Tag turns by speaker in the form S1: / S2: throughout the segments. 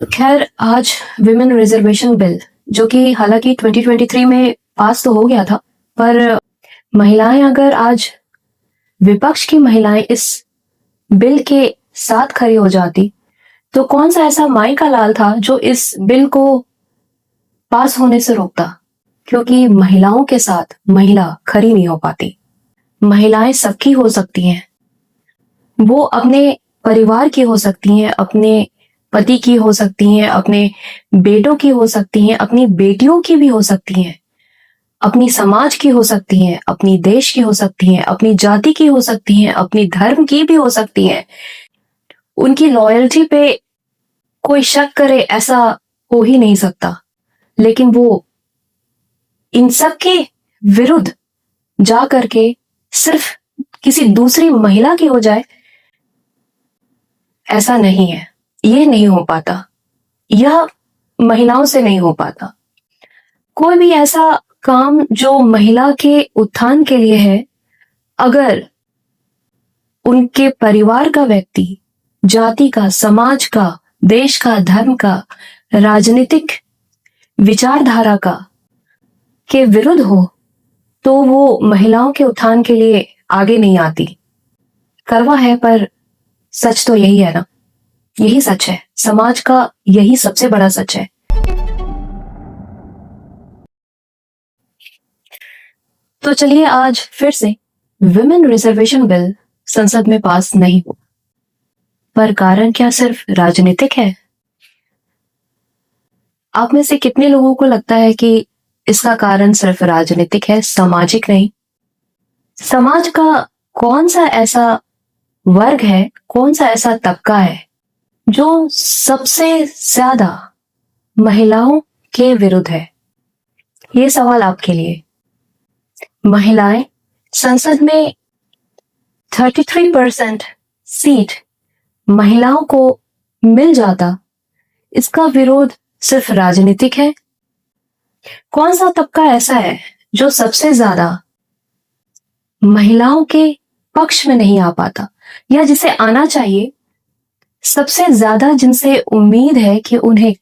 S1: खैर, आज women reservation bill जो कि हालांकि 2023 में पास तो हो गया था, पर महिलाएं अगर आज विपक्ष की महिलाएं इस बिल के साथ खड़ी हो जाती तो कौन सा ऐसा माई का लाल था जो इस बिल को पास होने से रोकता। क्योंकि महिलाओं के साथ महिला खड़ी नहीं हो पाती। महिलाएं सबकी हो सकती हैं, वो अपने परिवार की हो सकती हैं, अपने पति की हो सकती हैं, अपने बेटों की हो सकती हैं, अपनी बेटियों की भी हो सकती हैं, अपनी समाज की हो सकती हैं, अपनी देश की हो सकती हैं, अपनी जाति की हो सकती हैं, अपनी धर्म की भी हो सकती हैं। उनकी लॉयल्टी पे कोई शक करे ऐसा हो ही नहीं सकता। लेकिन वो इन सब के विरुद्ध जा करके सिर्फ किसी दूसरी महिला की हो जाए, ऐसा नहीं है। ये नहीं हो पाता, यह महिलाओं से नहीं हो पाता। कोई भी ऐसा काम जो महिला के उत्थान के लिए है, अगर उनके परिवार का व्यक्ति, जाति का, समाज का, देश का, धर्म का, राजनीतिक विचारधारा का के विरुद्ध हो, तो वो महिलाओं के उत्थान के लिए आगे नहीं आती। कड़वा है पर सच तो यही है ना, यही सच है, समाज का यही सबसे बड़ा सच है। तो चलिए आज फिर से विमेन रिजर्वेशन बिल संसद में पास नहीं हुआ, पर कारण क्या सिर्फ राजनीतिक है? आप में से कितने लोगों को लगता है कि इसका कारण सिर्फ राजनीतिक है, सामाजिक नहीं? समाज का कौन सा ऐसा वर्ग है, कौन सा ऐसा तबका है जो सबसे ज्यादा महिलाओं के विरुद्ध है? ये सवाल आपके लिए। महिलाएं संसद में 33% सीट महिलाओं को मिल जाता, इसका विरोध सिर्फ राजनीतिक है? कौन सा तबका ऐसा है जो सबसे ज्यादा महिलाओं के पक्ष में नहीं आ पाता, या जिसे आना चाहिए, सबसे ज्यादा जिनसे उम्मीद है कि उन्हें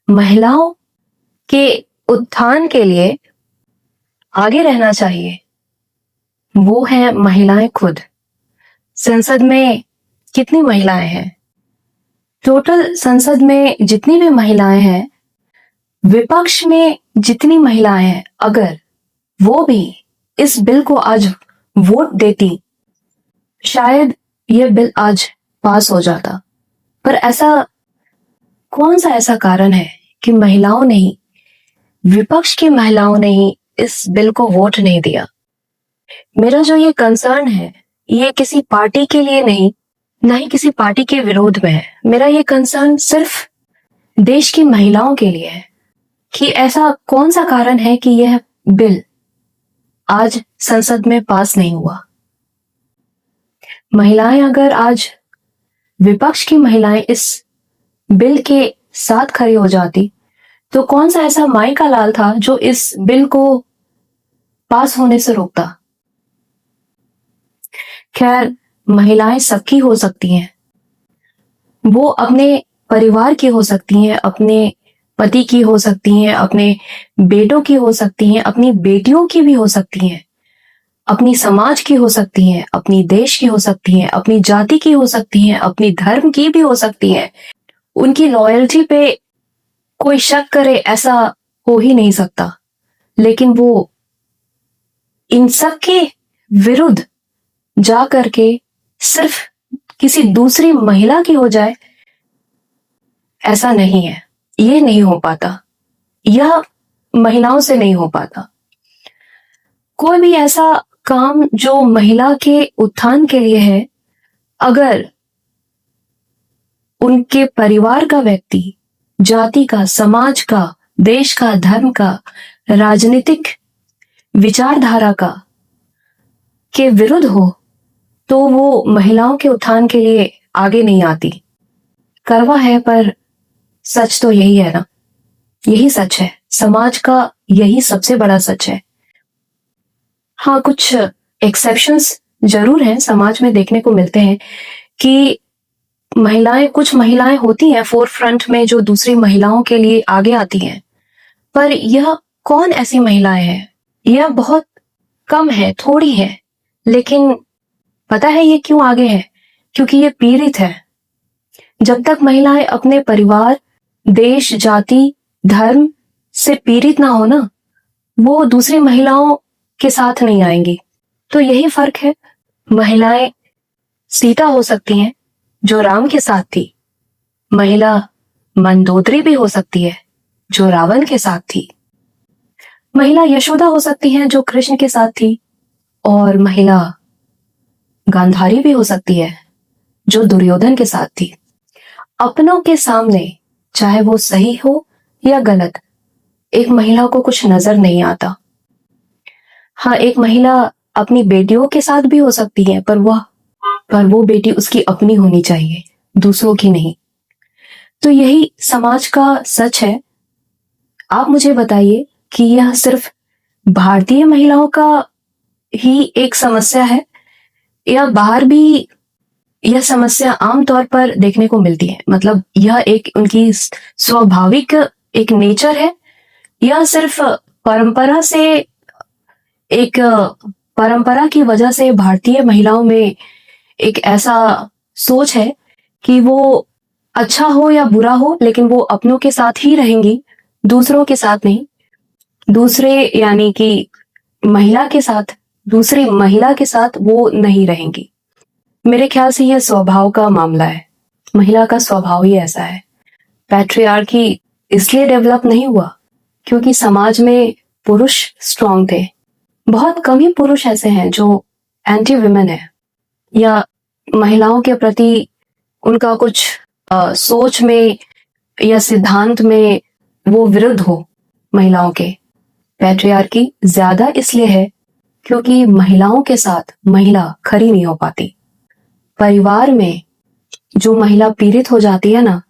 S1: महिलाओं के उत्थान के लिए आगे रहना चाहिए, वो है महिलाएं खुद। संसद में कितनी महिलाएं हैं? टोटल संसद में जितनी भी महिलाएं हैं, विपक्ष में जितनी महिलाएं हैं, अगर वो भी इस बिल को आज वोट देती, शायद यह बिल आज पास हो जाता। पर ऐसा कौन सा ऐसा कारण है कि महिलाओं ने ही, विपक्ष की महिलाओं ने ही इस बिल को वोट नहीं दिया? मेरा जो ये कंसर्न है, ये किसी पार्टी के लिए नहीं, ना ही किसी पार्टी के विरोध में है। मेरा ये कंसर्न सिर्फ देश की महिलाओं के लिए है कि ऐसा कौन सा कारण है कि यह बिल आज संसद में पास नहीं हुआ। महिलाएं अगर आज, विपक्ष की महिलाएं इस बिल के साथ खड़ी हो जाती तो कौन सा ऐसा माई का लाल था जो इस बिल को पास होने से रोकता। खैर, महिलाएं सबकी हो सकती हैं, वो अपने परिवार की हो सकती हैं, अपने पति की हो सकती हैं, अपने बेटों की हो सकती हैं, अपनी बेटियों की भी हो सकती हैं, अपनी समाज की हो सकती हैं, अपनी देश की हो सकती हैं, अपनी जाति की हो सकती हैं, अपनी धर्म की भी हो सकती हैं। उनकी लॉयल्टी पे कोई शक करे ऐसा हो ही नहीं सकता। लेकिन वो इन सब के विरुद्ध जा करके सिर्फ किसी दूसरी महिला की हो जाए, ऐसा नहीं है। ये नहीं हो पाता, यह महिलाओं से नहीं हो पाता। कोई भी ऐसा काम जो महिला के उत्थान के लिए है, अगर उनके परिवार का व्यक्ति, जाति का, समाज का, देश का, धर्म का, राजनीतिक विचारधारा का के विरुद्ध हो, तो वो महिलाओं के उत्थान के लिए आगे नहीं आती। कड़वा है पर सच तो यही है ना, यही सच है, समाज का यही सबसे बड़ा सच है। हाँ, कुछ एक्सेप्शंस जरूर हैं, समाज में देखने को मिलते हैं कि महिलाएं, कुछ महिलाएं होती हैं फोर फ्रंट में जो दूसरी महिलाओं के लिए आगे आती हैं, पर यह कौन ऐसी महिलाएं हैं? यह बहुत कम है, थोड़ी है, लेकिन पता है ये क्यों आगे है? क्योंकि ये पीड़ित है। जब तक महिलाएं अपने परिवार, देश, जाति, धर्म से पीड़ित ना हो ना, वो दूसरी महिलाओं के साथ नहीं आएंगी। तो यही फर्क है। महिलाएं सीता हो सकती हैं जो राम के साथ थी, महिला मंदोदरी भी हो सकती है जो रावण के साथ थी, महिला यशोदा हो सकती है जो कृष्ण के साथ थी, और महिला गांधारी भी हो सकती है जो दुर्योधन के साथ थी। अपनों के सामने चाहे वो सही हो या गलत, एक महिला को कुछ नजर नहीं आता। हाँ, एक महिला अपनी बेटियों के साथ भी हो सकती है, पर वो बेटी उसकी अपनी होनी चाहिए, दूसरों की नहीं। तो यही समाज का सच है। आप मुझे बताइए कि यह सिर्फ भारतीय महिलाओं का ही एक समस्या है या बाहर भी यह समस्या आमतौर पर देखने को मिलती है? मतलब यह एक उनकी स्वाभाविक एक नेचर है या सिर्फ परंपरा की वजह से भारतीय महिलाओं में एक ऐसा सोच है कि वो अच्छा हो या बुरा हो, लेकिन वो अपनों के साथ ही रहेंगी, दूसरों के साथ नहीं। दूसरे यानी कि महिला के साथ, दूसरी महिला के साथ वो नहीं रहेंगी। मेरे ख्याल से यह स्वभाव का मामला है। महिला का स्वभाव ही ऐसा है। पैट्रियार्की इसलिए डेवलप नहीं हुआ क्योंकि समाज में पुरुष स्ट्रांग थे। बहुत कम ही पुरुष ऐसे हैं जो एंटी विमेन है या महिलाओं के प्रति उनका कुछ सोच में या सिद्धांत में वो विरुद्ध हो महिलाओं के। पैट्रियार्की ज्यादा इसलिए है क्योंकि महिलाओं के साथ महिला खड़ी नहीं हो पाती। परिवार में जो महिला पीड़ित हो जाती है ना,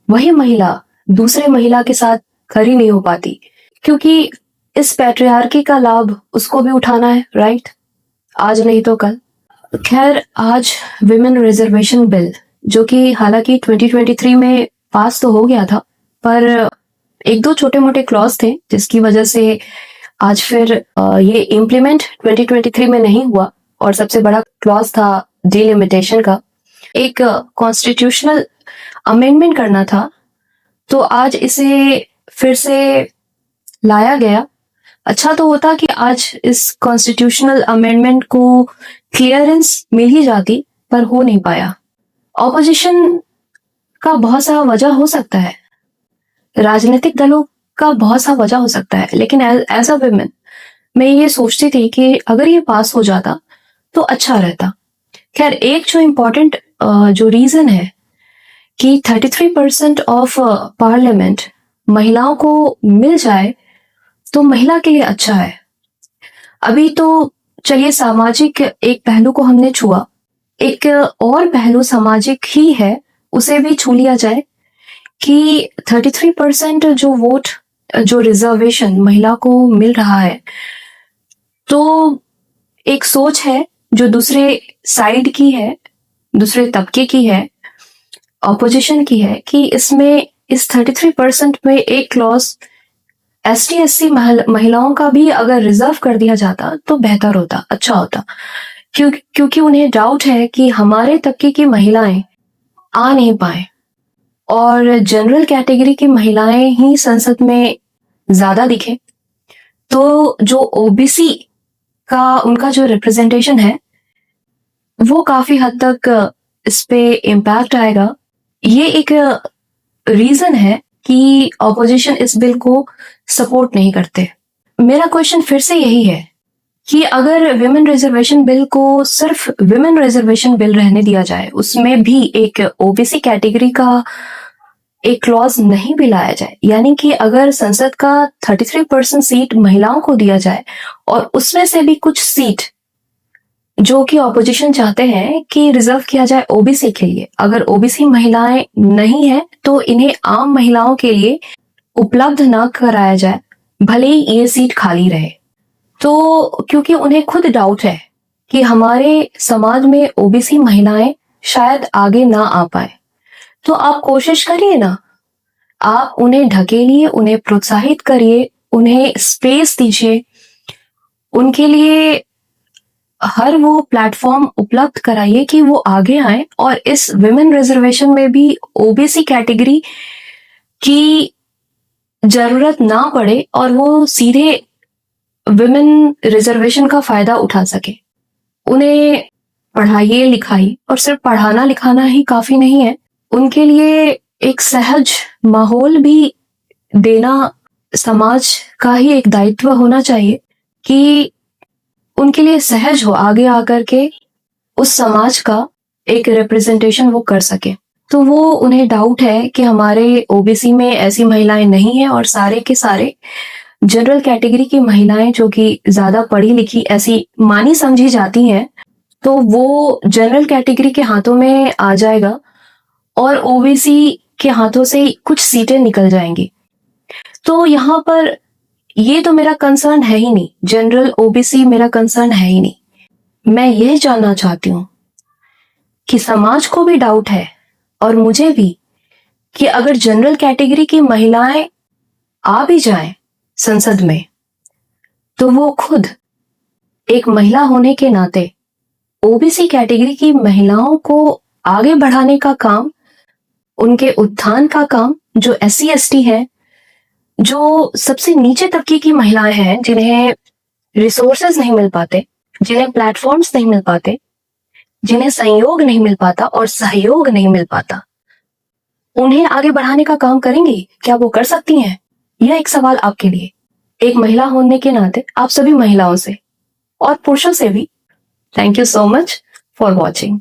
S1: वही महिला दूसरे महिला के साथ खड़ी नहीं हो पाती, क्योंकि इस पैट्रियार्की का लाभ उसको भी उठाना है, राइट? आज नहीं तो कल। खैर, आज विमेन रिजर्वेशन बिल, जो कि हालांकि 2023 में पास तो हो गया था, पर एक दो छोटे मोटे क्लॉज थे जिसकी वजह से आज फिर ये इम्प्लीमेंट 2023 में नहीं हुआ। और सबसे बड़ा क्लॉज था डिलिमिटेशन का। एक कॉन्स्टिट्यूशनल अमेंडमेंट करना था, तो आज इसे फिर से लाया गया। अच्छा तो होता कि आज इस कॉन्स्टिट्यूशनल अमेंडमेंट को क्लियरेंस मिल ही जाती, पर हो नहीं पाया। ऑपोजिशन का बहुत सा वजह हो सकता है, राजनीतिक दलों का बहुत सा वजह हो सकता है, लेकिन एज अ वुमेन मैं ये सोचती थी कि अगर ये पास हो जाता तो अच्छा रहता। खैर, एक जो इम्पोर्टेंट जो रीजन है कि 33% ऑफ पार्लियामेंट महिलाओं को मिल जाए तो महिला के लिए अच्छा है। अभी तो चलिए सामाजिक एक पहलू को हमने छुआ, एक और पहलू सामाजिक ही है, उसे भी छू लिया जाए कि 33% जो वोट, जो रिजर्वेशन महिला को मिल रहा है, तो एक सोच है जो दूसरे साइड की है, दूसरे तबके की है, ऑपोजिशन की है, कि इसमें इस 33% में एक क्लॉज ST/SC महिलाओं का भी अगर रिजर्व कर दिया जाता तो बेहतर होता, अच्छा होता। क्योंकि उन्हें डाउट है कि हमारे तबके की महिलाएं आ नहीं पाए और जनरल कैटेगरी की महिलाएं ही संसद में ज्यादा दिखे, तो जो OBC का उनका जो रिप्रेजेंटेशन है वो काफी हद तक इस पे इम्पैक्ट आएगा। ये एक रीजन है कि ऑपोजिशन इस बिल को सपोर्ट नहीं करते। मेरा क्वेश्चन फिर से यही है कि अगर विमेन रिजर्वेशन बिल को सिर्फ विमेन रिजर्वेशन बिल रहने दिया जाए, उसमें भी एक OBC कैटेगरी का एक क्लॉज नहीं भी लाया जाए, यानी कि अगर संसद का 33% सीट महिलाओं को दिया जाए और उसमें से भी कुछ सीट जो कि ऑपोजिशन चाहते हैं कि रिजर्व किया जाए OBC के लिए, अगर OBC महिलाएं नहीं है तो इन्हें आम महिलाओं के लिए उपलब्ध ना कराया जाए, भले ही ये सीट खाली रहे। तो क्योंकि उन्हें खुद डाउट है कि हमारे समाज में OBC महिलाएं शायद आगे ना आ पाए, तो आप कोशिश करिए ना, आप उन्हें ढकेलिए, उन्हें प्रोत्साहित करिए, उन्हें स्पेस दीजिए, उनके लिए हर वो प्लेटफॉर्म उपलब्ध कराइए कि वो आगे आए और इस विमेन रिजर्वेशन में भी ओबीसी कैटेगरी की जरूरत ना पड़े और वो सीधे विमेन रिजर्वेशन का फायदा उठा सके। उन्हें पढ़ाइए लिखाइए, और सिर्फ पढ़ाना लिखाना ही काफी नहीं है, उनके लिए एक सहज माहौल भी देना समाज का ही एक दायित्व होना चाहिए कि उनके लिए सहज हो आगे आकर के उस समाज का एक रिप्रेजेंटेशन वो कर सके। तो वो उन्हें डाउट है कि हमारे ओबीसी में ऐसी महिलाएं नहीं है और सारे के सारे जनरल कैटेगरी की महिलाएं जो कि ज्यादा पढ़ी लिखी ऐसी मानी समझी जाती हैं, तो वो जनरल कैटेगरी के हाथों में आ जाएगा और ओबीसी के हाथों से कुछ सीटें निकल जाएंगी। तो यहाँ पर ये तो मेरा कंसर्न है ही नहीं, जनरल ओबीसी मेरा कंसर्न है ही नहीं। मैं यह जानना चाहती हूँ कि समाज को भी डाउट है और मुझे भी कि अगर जनरल कैटेगरी की महिलाएं आ भी जाएं संसद में, तो वो खुद एक महिला होने के नाते ओबीसी कैटेगरी की महिलाओं को आगे बढ़ाने का काम, उनके उत्थान का काम, जो SC ST है, जो सबसे नीचे तबके की महिलाएं हैं, जिन्हें रिसोर्सेज नहीं मिल पाते, जिन्हें प्लेटफॉर्म्स नहीं मिल पाते, जिन्हें संयोग नहीं मिल पाता और सहयोग नहीं मिल पाता, उन्हें आगे बढ़ाने का काम करेंगी? क्या वो कर सकती हैं? यह एक सवाल आपके लिए, एक महिला होने के नाते आप सभी महिलाओं से और पुरुषों से भी। Thank you so much for watching.